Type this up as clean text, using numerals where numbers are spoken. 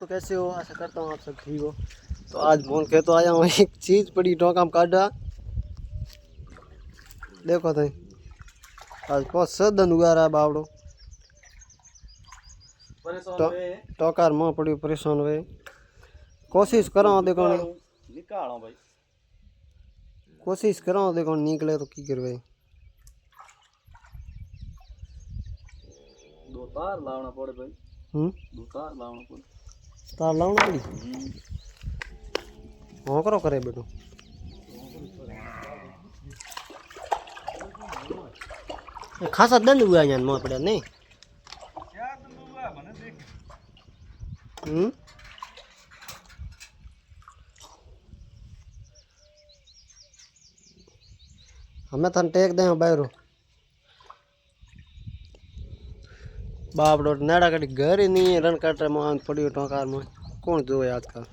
तो कैसे हो? आशा करता हूँ आप सब ठीक हो। तो आज फोन के तो आया हूँ एक चीज़ पड़ी टोकाम काटा देखो थे आज बहुत सदन उगा रहा बावड़ो टोकार में पड़ी परेशान हुए कोशिश करो देखो निकालो भाई कोशिश करो देखो निकले तो की करवे दो तार लावना पड़े भाई दो तार लावना पड़े तार लावना पड़ी हाँ करो करे बेटो खासा दंड हुआ यहाँ में पड़ा नहीं हमें थन टेक दे बाहरों बाप डोट नेड़ा कड़ी घर ही नहीं है रन कट में पड़ी टोकार में कौन जो आजकल।